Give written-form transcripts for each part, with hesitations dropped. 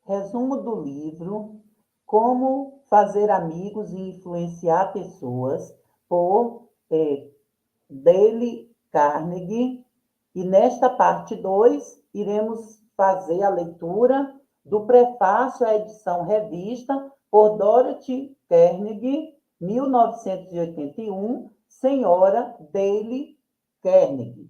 Resumo do livro Como Fazer Amigos e Influenciar Pessoas, por Dale Carnegie. E nesta parte 2 iremos fazer a leitura do prefácio à edição revista por Dorothy Carnegie, 1981, Senhora Dale Carnegie.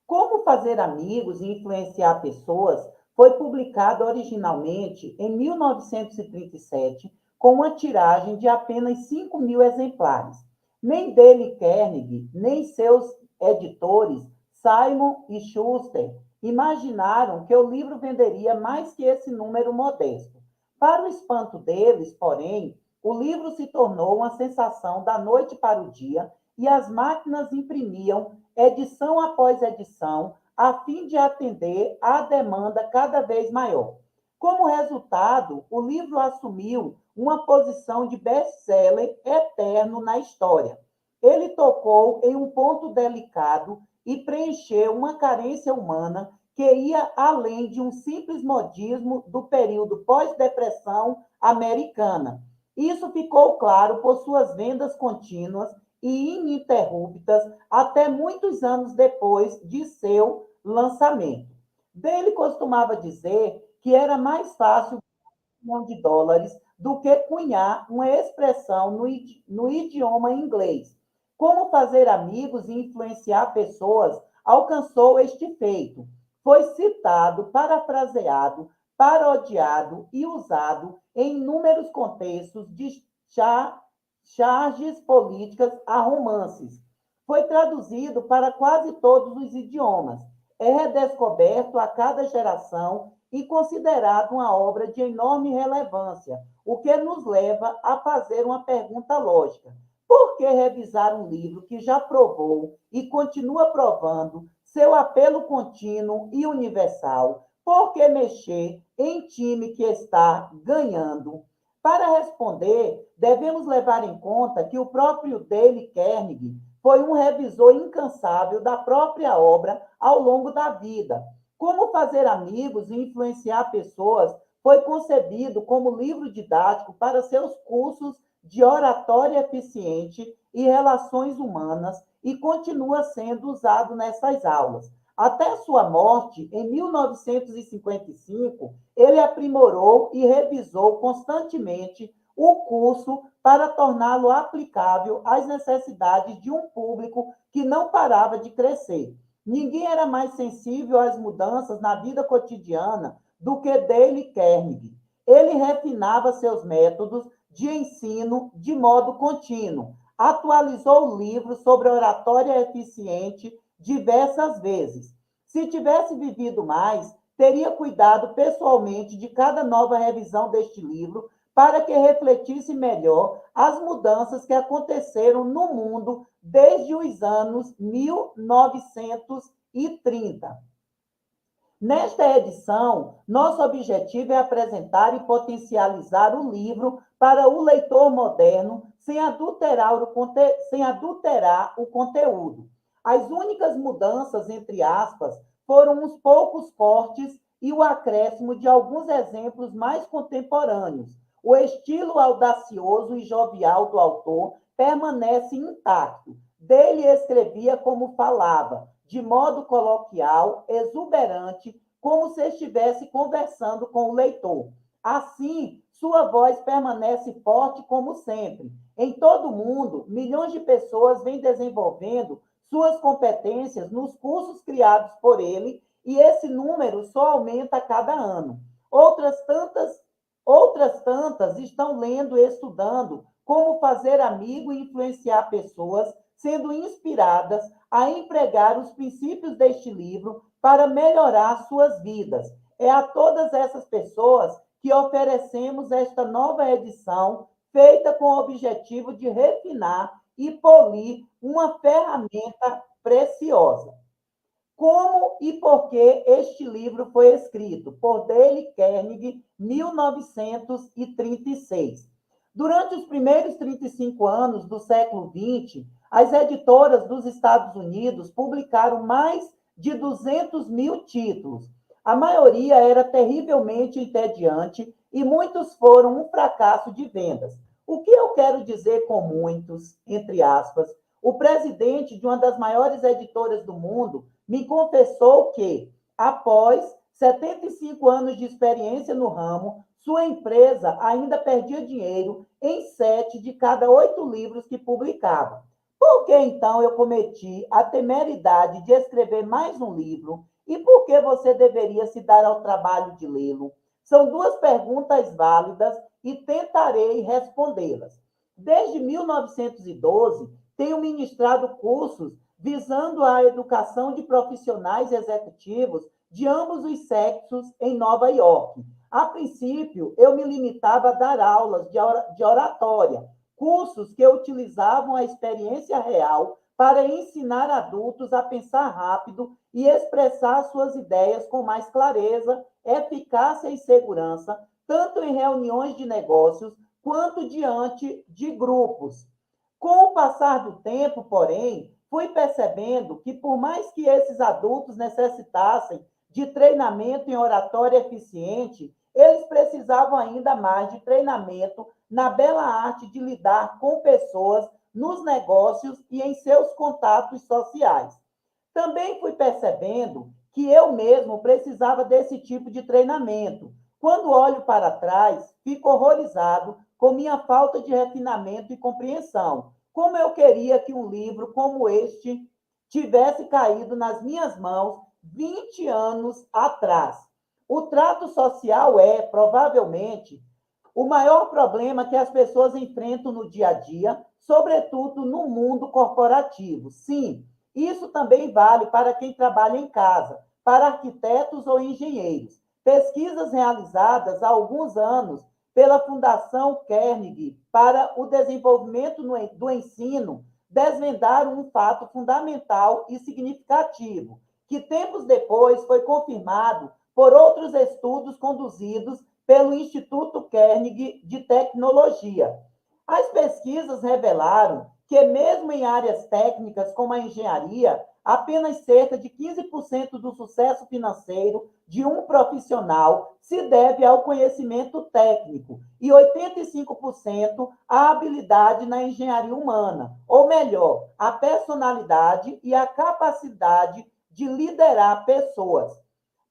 Como Fazer Amigos e Influenciar Pessoas foi publicado originalmente em 1937, com uma tiragem de apenas 5.000 exemplares. Nem Dale Carnegie, nem seus editores, Simon e Schuster, imaginaram que o livro venderia mais que esse número modesto. Para o espanto deles, porém, o livro se tornou uma sensação da noite para o dia e as máquinas imprimiam edição após edição, a fim de atender à demanda cada vez maior. Como resultado, o livro assumiu uma posição de best-seller eterno na história. Ele tocou em um ponto delicado e preencheu uma carência humana que ia além de um simples modismo do período pós-depressão americana. Isso ficou claro por suas vendas contínuas e ininterruptas até muitos anos depois de seu lançamento. Dele costumava dizer que era mais fácil $1 milhão do que cunhar uma expressão no idioma inglês. Como fazer amigos e influenciar pessoas alcançou este feito. Foi citado, parafraseado, parodiado e usado em inúmeros contextos de charges políticas a romances. Foi traduzido para quase todos os idiomas. É redescoberto a cada geração e considerado uma obra de enorme relevância, o que nos leva a fazer uma pergunta lógica. Por que revisar um livro que já provou e continua provando seu apelo contínuo e universal? Por que mexer em time que está ganhando? Para responder, devemos levar em conta que o próprio Dale Carnegie foi um revisor incansável da própria obra ao longo da vida. Como Fazer Amigos e Influenciar Pessoas foi concebido como livro didático para seus cursos de oratória eficiente e relações humanas e continua sendo usado nessas aulas. Até sua morte, em 1955, ele aprimorou e revisou constantemente o curso para torná-lo aplicável às necessidades de um público que não parava de crescer. Ninguém era mais sensível às mudanças na vida cotidiana do que Dale Carnegie. Ele refinava seus métodos de ensino de modo contínuo, atualizou o livro sobre oratória eficiente diversas vezes. Se tivesse vivido mais, teria cuidado pessoalmente de cada nova revisão deste livro para que refletisse melhor as mudanças que aconteceram no mundo desde os anos 1930. Nesta edição, nosso objetivo é apresentar e potencializar o livro para o leitor moderno sem adulterar o conteúdo. As únicas mudanças, entre aspas, foram uns poucos cortes e o acréscimo de alguns exemplos mais contemporâneos. O estilo audacioso e jovial do autor permanece intacto. Dele escrevia como falava, de modo coloquial, exuberante, como se estivesse conversando com o leitor. Assim, sua voz permanece forte como sempre. Em todo o mundo, milhões de pessoas vêm desenvolvendo suas competências nos cursos criados por ele e esse número só aumenta a cada ano. Outras tantas estão lendo e estudando como fazer amigo e influenciar pessoas, sendo inspiradas a empregar os princípios deste livro para melhorar suas vidas. É a todas essas pessoas que oferecemos esta nova edição, feita com o objetivo de refinar e polir uma ferramenta preciosa. Como e por que este livro foi escrito? Por Dale Carnegie, 1936. Durante os primeiros 35 anos do século XX, as editoras dos Estados Unidos publicaram mais de 200.000 títulos. A maioria era terrivelmente entediante e muitos foram um fracasso de vendas. O que eu quero dizer com muitos, entre aspas, o presidente de uma das maiores editoras do mundo me confessou que, após 75 anos de experiência no ramo, sua empresa ainda perdia dinheiro em 7 de cada 8 livros que publicava. Por que então eu cometi a temeridade de escrever mais um livro? E por que você deveria se dar ao trabalho de lê-lo? São duas perguntas válidas e tentarei respondê-las. Desde 1912, tenho ministrado cursos visando a educação de profissionais executivos de ambos os sexos em Nova York. A princípio, eu me limitava a dar aulas de oratória, cursos que utilizavam a experiência real para ensinar adultos a pensar rápido e expressar suas ideias com mais clareza, eficácia e segurança, tanto em reuniões de negócios quanto diante de grupos. Com o passar do tempo, porém, fui percebendo que, por mais que esses adultos necessitassem de treinamento em oratória eficiente, eles precisavam ainda mais de treinamento na bela arte de lidar com pessoas nos negócios e em seus contatos sociais. Também fui percebendo que eu mesmo precisava desse tipo de treinamento. Quando olho para trás, fico horrorizado com minha falta de refinamento e compreensão. Como eu queria que um livro como este tivesse caído nas minhas mãos 20 anos atrás. O trato social é, provavelmente, o maior problema que as pessoas enfrentam no dia a dia, sobretudo no mundo corporativo. Sim, isso também vale para quem trabalha em casa, para arquitetos ou engenheiros. Pesquisas realizadas há alguns anos pela Fundação Carnegie para o desenvolvimento do ensino desvendaram um fato fundamental e significativo, que tempos depois foi confirmado por outros estudos conduzidos pelo Instituto Carnegie de Tecnologia. As pesquisas revelaram que, mesmo em áreas técnicas como a engenharia, apenas cerca de 15% do sucesso financeiro de um profissional se deve ao conhecimento técnico e 85% à habilidade na engenharia humana, ou melhor, a personalidade e a capacidade de liderar pessoas.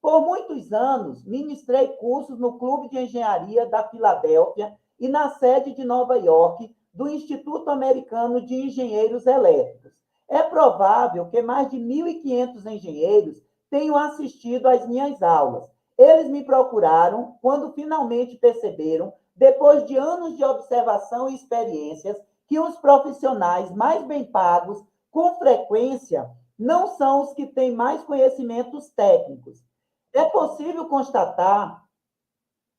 Por muitos anos, ministrei cursos no Clube de Engenharia da Filadélfia e na sede de Nova York do Instituto Americano de Engenheiros Elétricos. É provável que mais de 1.500 engenheiros tenham assistido às minhas aulas. Eles me procuraram quando finalmente perceberam, depois de anos de observação e experiências, que os profissionais mais bem pagos, com frequência, não são os que têm mais conhecimentos técnicos. É possível constatar,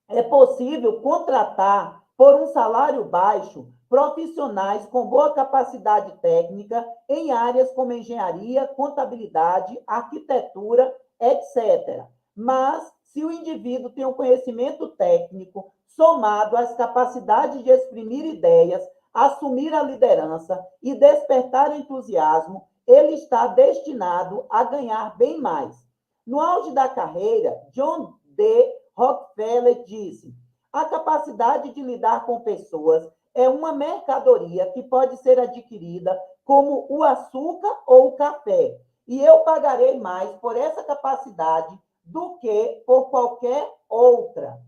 é possível contratar por um salário baixo profissionais com boa capacidade técnica em áreas como engenharia, contabilidade, arquitetura, etc. Mas, se o indivíduo tem um conhecimento técnico somado às capacidades de exprimir ideias, assumir a liderança e despertar entusiasmo, ele está destinado a ganhar bem mais. No auge da carreira, John D. Rockefeller disse: a capacidade de lidar com pessoas é uma mercadoria que pode ser adquirida como o açúcar ou o café, e eu pagarei mais por essa capacidade do que por qualquer outra.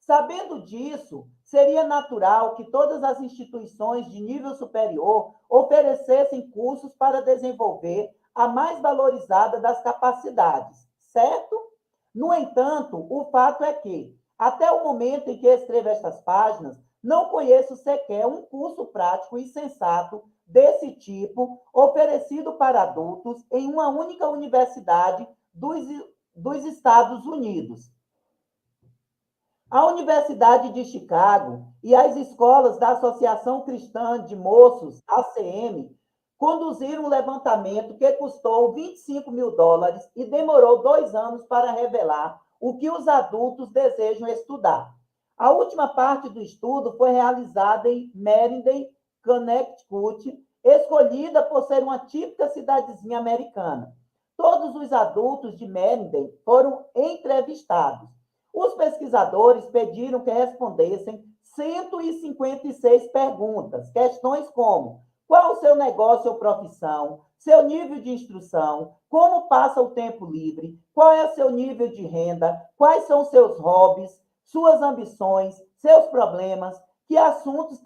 Sabendo disso, seria natural que todas as instituições de nível superior oferecessem cursos para desenvolver a mais valorizada das capacidades, certo? No entanto, o fato é que, até o momento em que escrevo estas páginas, não conheço sequer um curso prático e sensato desse tipo oferecido para adultos em uma única universidade dos Estados Unidos. A Universidade de Chicago e as escolas da Associação Cristã de Moços, ACM, conduziram um levantamento que custou $25.000 e demorou 2 anos para revelar o que os adultos desejam estudar. A última parte do estudo foi realizada em Meriden, Connecticut, escolhida por ser uma típica cidadezinha americana. todos os adultos de Meriden foram entrevistados. Os pesquisadores pediram que respondessem 156 perguntas, questões como: qual o seu negócio ou profissão? Seu nível de instrução? Como passa o tempo livre? Qual é o seu nível de renda? Quais são seus hobbies? Suas ambições? Seus problemas? Que assuntos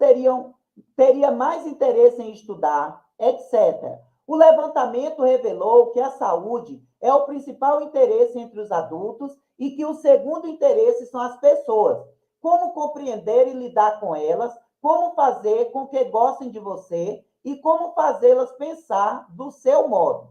teria mais interesse em estudar? Etc. O levantamento revelou que a saúde é o principal interesse entre os adultos e que o segundo interesse são as pessoas. Como compreender e lidar com elas, como fazer com que gostem de você e como fazê-las pensar do seu modo.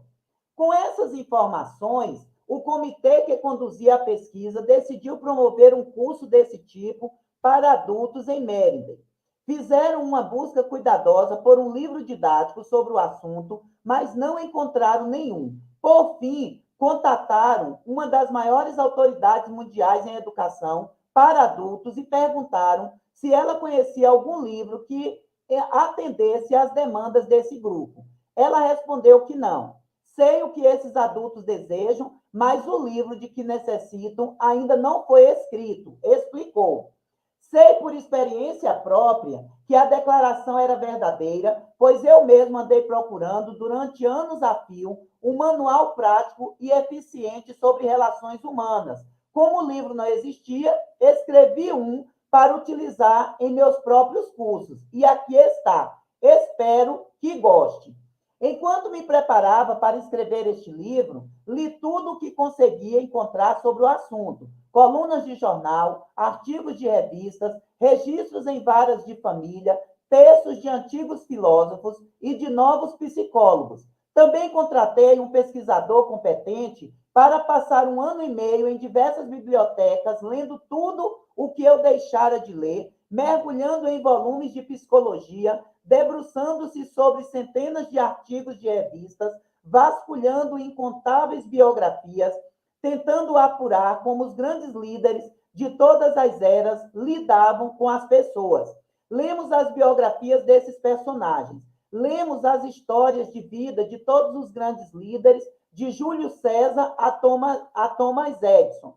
Com essas informações, o comitê que conduzia a pesquisa decidiu promover um curso desse tipo para adultos em Meriden. Fizeram uma busca cuidadosa por um livro didático sobre o assunto, mas não encontraram nenhum. Por fim, contataram uma das maiores autoridades mundiais em educação para adultos e perguntaram se ela conhecia algum livro que atendesse às demandas desse grupo. Ela respondeu que não. Sei o que esses adultos desejam, mas o livro de que necessitam ainda não foi escrito, explicou. Sei por experiência própria que a declaração era verdadeira, pois eu mesmo andei procurando durante anos a fio um manual prático e eficiente sobre relações humanas. Como o livro não existia, escrevi um para utilizar em meus próprios cursos. E aqui está. Espero que goste. Enquanto me preparava para escrever este livro, li tudo o que conseguia encontrar sobre o assunto. Colunas de jornal, artigos de revistas, registros em varas de família, textos de antigos filósofos e de novos psicólogos. Também contratei um pesquisador competente para passar 1 ano e meio em diversas bibliotecas, lendo tudo o que eu deixara de ler, mergulhando em volumes de psicologia, debruçando-se sobre centenas de artigos de revistas, vasculhando incontáveis biografias, tentando apurar como os grandes líderes de todas as eras lidavam com as pessoas. Lemos as biografias desses personagens, lemos as histórias de vida de todos os grandes líderes, de Júlio César a Thomas Edison.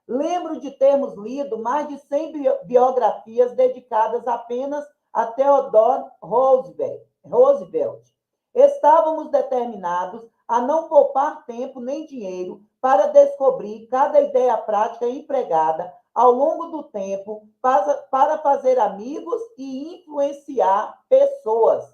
Lembro de termos lido mais de 100 biografias dedicadas apenas a Theodore Roosevelt. Estávamos determinados a não poupar tempo nem dinheiro para descobrir cada ideia prática empregada ao longo do tempo para fazer amigos e influenciar pessoas.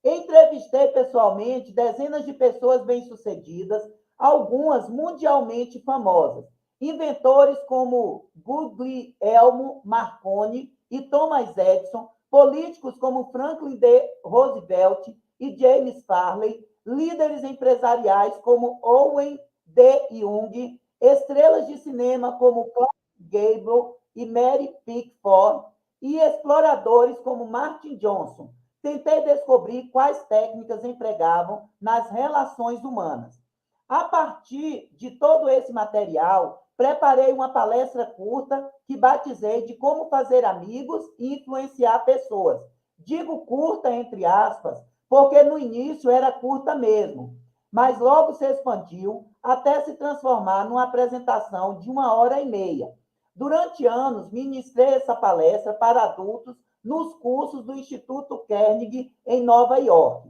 Entrevistei pessoalmente dezenas de pessoas bem-sucedidas, algumas mundialmente famosas. Inventores como Guglielmo Marconi e Thomas Edison, políticos como Franklin D. Roosevelt e James Farley, líderes empresariais como Owen D. Jung, estrelas de cinema como Clark Gable e Mary Pickford, e exploradores como Martin Johnson. Tentei descobrir quais técnicas empregavam nas relações humanas. A partir de todo esse material, preparei uma palestra curta que batizei de como fazer amigos e influenciar pessoas. Digo curta, entre aspas, porque no início era curta mesmo, mas logo se expandiu até se transformar numa apresentação de 1 hora e meia. Durante anos, ministrei essa palestra para adultos nos cursos do Instituto Carnegie, em Nova York.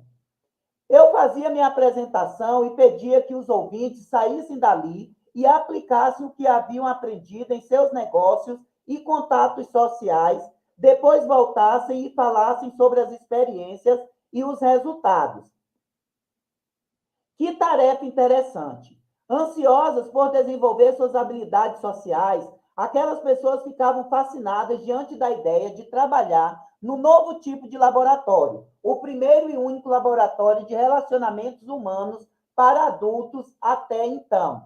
Eu fazia minha apresentação e pedia que os ouvintes saíssem dali e aplicassem o que haviam aprendido em seus negócios e contatos sociais, depois voltassem e falassem sobre as experiências e os resultados. Que tarefa interessante! Ansiosas por desenvolver suas habilidades sociais, aquelas pessoas ficavam fascinadas diante da ideia de trabalhar no novo tipo de laboratório, o primeiro e único laboratório de relacionamentos humanos para adultos até então.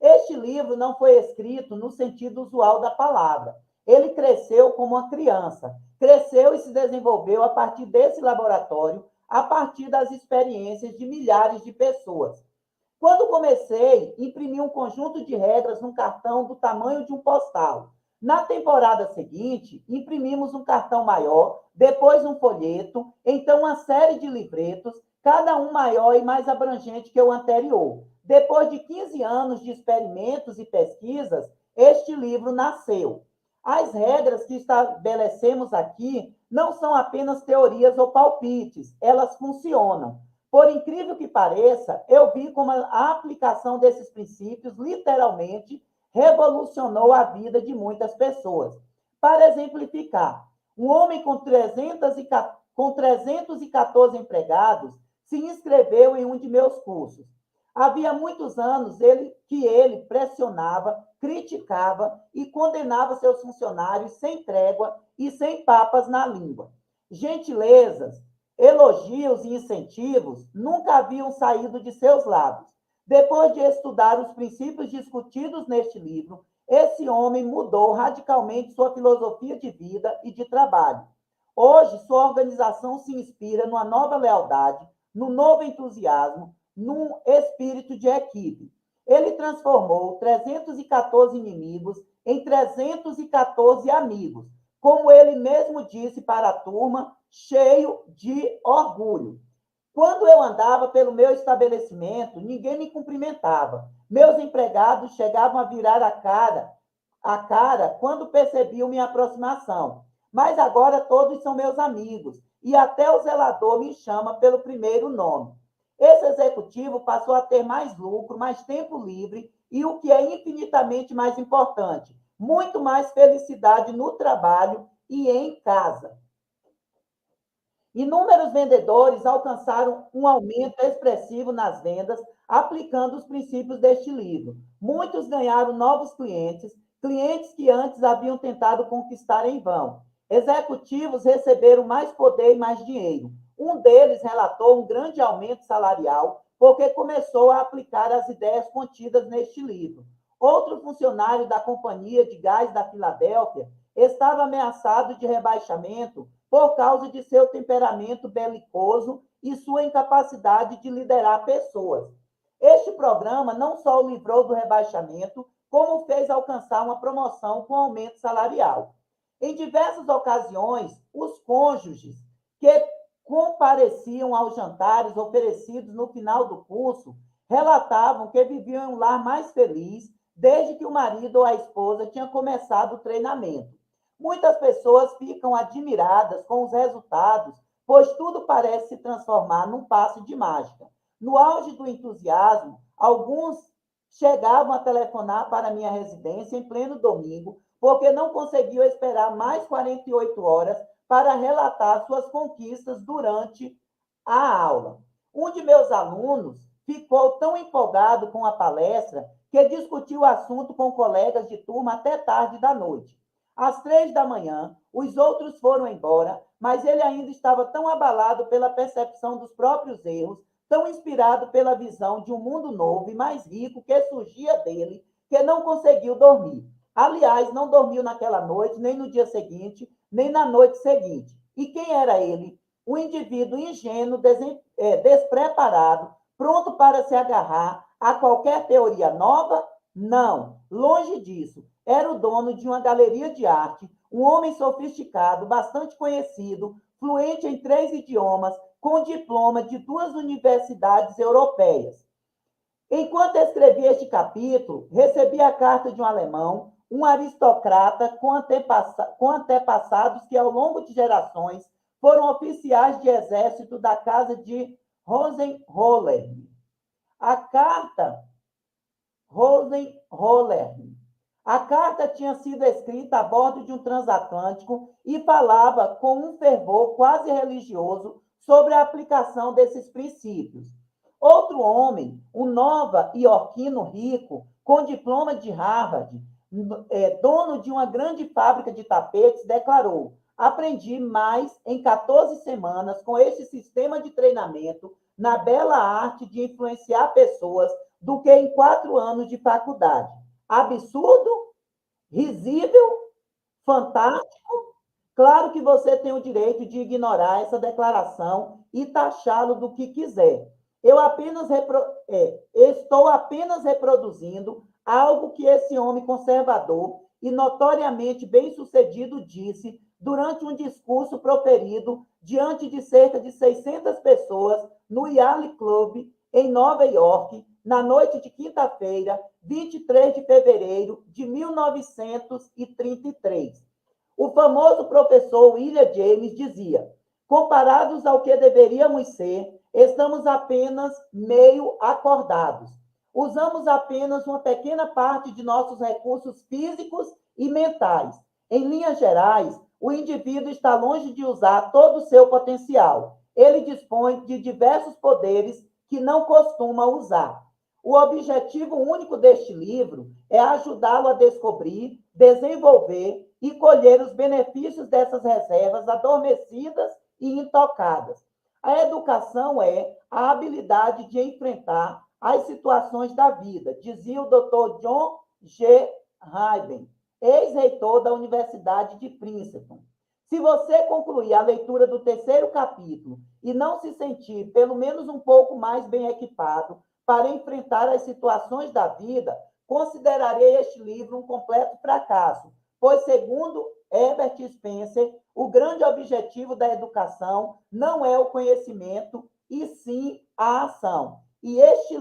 Este livro não foi escrito no sentido usual da palavra. Ele cresceu como uma criança, cresceu e se desenvolveu a partir desse laboratório, a partir das experiências de milhares de pessoas. Quando comecei, imprimi um conjunto de regras num cartão do tamanho de um postal. Na temporada seguinte, imprimimos um cartão maior, depois um folheto, então uma série de livretos, cada um maior e mais abrangente que o anterior. Depois de 15 anos de experimentos e pesquisas, este livro nasceu. As regras que estabelecemos aqui não são apenas teorias ou palpites, elas funcionam. Por incrível que pareça, eu vi como a aplicação desses princípios, literalmente, revolucionou a vida de muitas pessoas. Para exemplificar, um homem com 314 empregados se inscreveu em um de meus cursos. Havia muitos anos que ele pressionava, criticava e condenava seus funcionários sem trégua e sem papas na língua. Gentilezas, elogios e incentivos nunca haviam saído de seus lábios. Depois de estudar os princípios discutidos neste livro, esse homem mudou radicalmente sua filosofia de vida e de trabalho. Hoje, sua organização se inspira numa nova lealdade, num novo entusiasmo, num espírito de equipe. Ele transformou 314 inimigos em 314 amigos, como ele mesmo disse para a turma, cheio de orgulho. Quando eu andava pelo meu estabelecimento, ninguém me cumprimentava. Meus empregados chegavam a virar a cara quando percebiam minha aproximação. Mas agora todos são meus amigos e até o zelador me chama pelo primeiro nome. Esse executivo passou a ter mais lucro, mais tempo livre e, o que é infinitamente mais importante, muito mais felicidade no trabalho e em casa. Inúmeros vendedores alcançaram um aumento expressivo nas vendas aplicando os princípios deste livro. Muitos ganharam novos clientes, clientes que antes haviam tentado conquistar em vão. Executivos receberam mais poder e mais dinheiro. Um deles relatou um grande aumento salarial porque começou a aplicar as ideias contidas neste livro. Outro funcionário da Companhia de Gás da Filadélfia estava ameaçado de rebaixamento por causa de seu temperamento belicoso e sua incapacidade de liderar pessoas. Este programa não só o livrou do rebaixamento, como fez alcançar uma promoção com aumento salarial. Em diversas ocasiões, os cônjuges que compareciam aos jantares oferecidos no final do curso relatavam que viviam em um lar mais feliz desde que o marido ou a esposa tinha começado o treinamento. Muitas pessoas ficam admiradas com os resultados, pois tudo parece se transformar num passe de mágica. No auge do entusiasmo, alguns chegavam a telefonar para minha residência em pleno domingo, porque não conseguiam esperar mais 48 horas para relatar suas conquistas durante a aula. Um de meus alunos ficou tão empolgado com a palestra que discutiu o assunto com colegas de turma até tarde da noite. Às 3 da manhã, os outros foram embora, mas ele ainda estava tão abalado pela percepção dos próprios erros, tão inspirado pela visão de um mundo novo e mais rico que surgia dele, que não conseguiu dormir. Aliás, não dormiu naquela noite, nem no dia seguinte, nem na noite seguinte. E quem era ele? Um indivíduo ingênuo, despreparado, pronto para se agarrar a qualquer teoria nova? Não, longe disso. Era o dono de uma galeria de arte, um homem sofisticado, bastante conhecido, fluente em 3 idiomas, com diploma de 2 universidades europeias. Enquanto escrevi este capítulo, recebi a carta de um alemão, um aristocrata com antepassados que, ao longo de gerações, foram oficiais de exército da casa de Hohenzollern. A carta tinha sido escrita a bordo de um transatlântico e falava com um fervor quase religioso sobre a aplicação desses princípios. Outro homem, um nova-iorquino rico, com diploma de Harvard, dono de uma grande fábrica de tapetes, declarou: aprendi mais em 14 semanas com este sistema de treinamento na bela arte de influenciar pessoas do que em 4 anos de faculdade. Absurdo? Risível? Fantástico? Claro que você tem o direito de ignorar essa declaração e taxá-lo do que quiser. Estou apenas reproduzindo algo que esse homem conservador e notoriamente bem-sucedido disse durante um discurso proferido diante de cerca de 600 pessoas no Yale Club, em Nova York, na noite de quinta-feira, 23 de fevereiro de 1933. O famoso professor William James dizia: comparados ao que deveríamos ser, estamos apenas meio acordados. Usamos apenas uma pequena parte de nossos recursos físicos e mentais. Em linhas gerais, o indivíduo está longe de usar todo o seu potencial. Ele dispõe de diversos poderes que não costuma usar. O objetivo único deste livro é ajudá-lo a descobrir, desenvolver e colher os benefícios dessas reservas adormecidas e intocadas. A educação é a habilidade de enfrentar as situações da vida, dizia o Dr. John G. Hayden, ex-reitor da Universidade de Princeton. Se você concluir a leitura do 3º capítulo e não se sentir pelo menos um pouco mais bem equipado para enfrentar as situações da vida, considerarei este livro um completo fracasso, pois, segundo Herbert Spencer, o grande objetivo da educação não é o conhecimento, e sim a ação. E este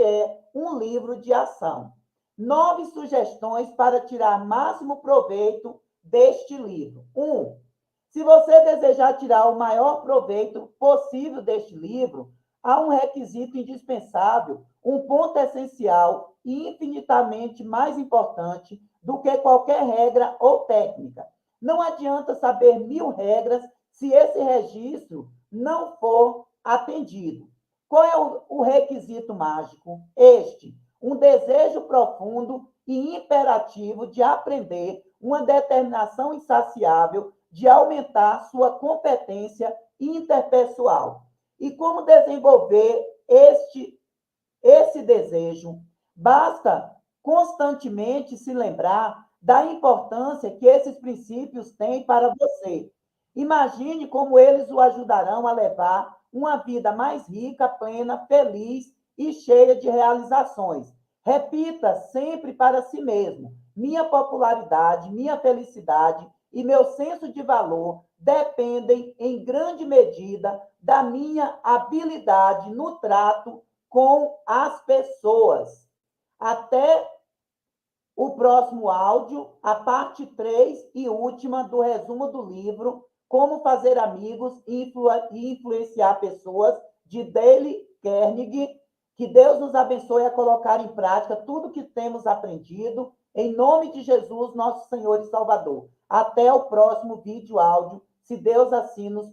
é um livro de ação. 9 sugestões para tirar máximo proveito deste livro. 1. Se você desejar tirar o maior proveito possível deste livro, há um requisito indispensável, um ponto essencial e infinitamente mais importante do que qualquer regra ou técnica. Não adianta saber 1000 regras se esse registro não for atendido. Qual é o requisito mágico? Um desejo profundo e imperativo de aprender, uma determinação insaciável de aumentar sua competência interpessoal. E como desenvolver esse desejo? Basta constantemente se lembrar da importância que esses princípios têm para você. Imagine como eles o ajudarão a levar uma vida mais rica, plena, feliz e cheia de realizações. Repita sempre para si mesmo: minha popularidade, minha felicidade e meu senso de valor dependem, em grande medida, da minha habilidade no trato com as pessoas. Até o próximo áudio, a parte 3 e última do resumo do livro Como Fazer Amigos e Influenciar Pessoas, de Dale Carnegie. Que Deus nos abençoe a colocar em prática tudo que temos aprendido. Em nome de Jesus, nosso Senhor e Salvador. Até o próximo vídeo áudio, se Deus assim nos